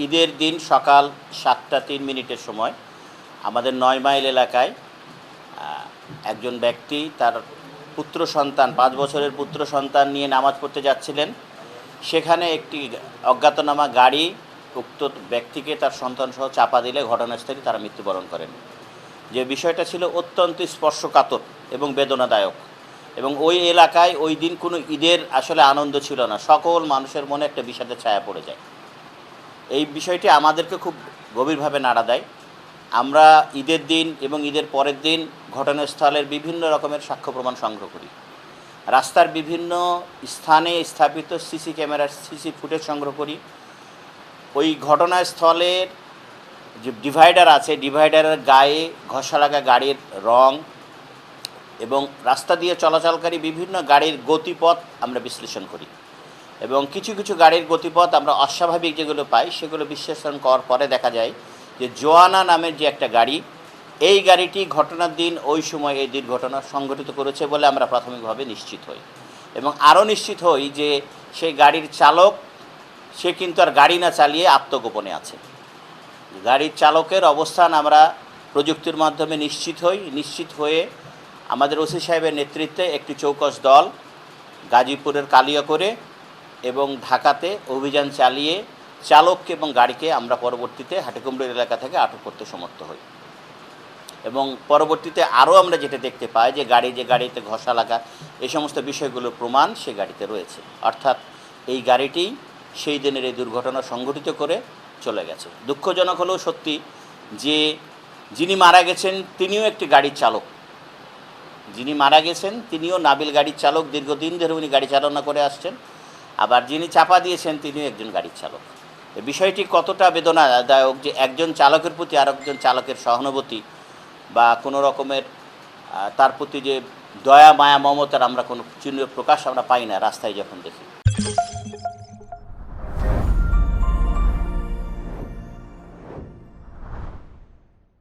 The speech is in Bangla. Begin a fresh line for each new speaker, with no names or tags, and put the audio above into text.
ঈদের দিন সকাল 7টা 3 মিনিটের সময় আমাদের 9 মাইল এলাকায় একজন ব্যক্তি তার পুত্র সন্তান 5 বছরের পুত্র সন্তান নিয়ে নামাজ পড়তে যাচ্ছিলেন। সেখানে একটি অজ্ঞাতনামা গাড়ি উক্ত ব্যক্তিকে তার সন্তানসহ চাপা দিলে ঘটনাস্থলে তারা মৃত্যুবরণ করেন। যে বিষয়টা ছিল অত্যন্ত স্পর্শকাতর এবং বেদনাদায়ক, এবং ওই এলাকায় ওই দিন কোনো ঈদের আসলে আনন্দ ছিল না। সকল মানুষের মনে একটা বিষাদের ছায়া পড়ে যায়। এই বিষয়টি আমাদেরকে খুব গভীরভাবে নাড়া দেয়। আমরা ঈদের দিন এবং ঈদের পরের দিন ঘটনাস্থলের বিভিন্ন রকমের সাক্ষ্য প্রমাণ সংগ্রহ করি। রাস্তার বিভিন্ন স্থানে স্থাপিত সিসি ক্যামেরার সিসি ফুটেজ সংগ্রহ করি। ওই ঘটনাস্থলের যে ডিভাইডার আছে, ডিভাইডারের গায়ে ঘষা লাগা গাড়ির রং এবং রাস্তা দিয়ে চলাচলকারী বিভিন্ন গাড়ির গতিপথ আমরা বিশ্লেষণ করি, এবং কিছু কিছু গাড়ির গতিপথ আমরা অস্বাভাবিক যেগুলো পাই সেগুলো বিশ্লেষণ করার পরে দেখা যায় যে জোয়ানা নামের যে একটা গাড়ি, এই গাড়িটি ঘটনার দিন ওই সময় এই দুর্ঘটনা সংঘটিত করেছে বলে আমরা প্রাথমিকভাবে নিশ্চিত হই। এবং আরও নিশ্চিত হই যে সেই গাড়ির চালক সে কিন্তু আর গাড়ি না চালিয়ে আত্মগোপনে আছে। গাড়ির চালকের অবস্থান আমরা প্রযুক্তির মাধ্যমে নিশ্চিত হয়ে আমাদের ওসি সাহেবের নেতৃত্বে একটি চৌকস দল গাজীপুরের কালিয়াকৈরে এবং ঢাকাতে অভিযান চালিয়ে চালককে এবং গাড়িকে আমরা পরবর্তীতে হাটিকুমড়ুর এলাকা থেকে আটক করতে সমর্থ হই। এবং পরবর্তীতে আরও আমরা যেটা দেখতে পাই যে গাড়িতে ঘষা লাগা এই সমস্ত বিষয়গুলোর প্রমাণ সে গাড়িতে রয়েছে। অর্থাৎ এই গাড়িটি সেই দিনের এই দুর্ঘটনা সংঘটিত করে চলে গেছে। দুঃখজনক হলেও সত্যি যে যিনি মারা গেছেন তিনিও একটি গাড়ির চালক। যিনি মারা গেছেন তিনিও নাবিল গাড়ির চালক, দীর্ঘদিন ধরে উনি গাড়ি চালনা করে আসছেন। আবার যিনি চাপা দিয়েছেন তিনিও একজন গাড়ির চালক। এই বিষয়টি কতটা বেদনাদায়ক যে একজন চালকের প্রতি আরেকজন চালকের সহানুভূতি বা কোনো রকমের তার প্রতি যে দয়া মায়া মমতার আমরা কোনো চিহ্ন প্রকাশ আমরা পাই না রাস্তায় যখন দেখি।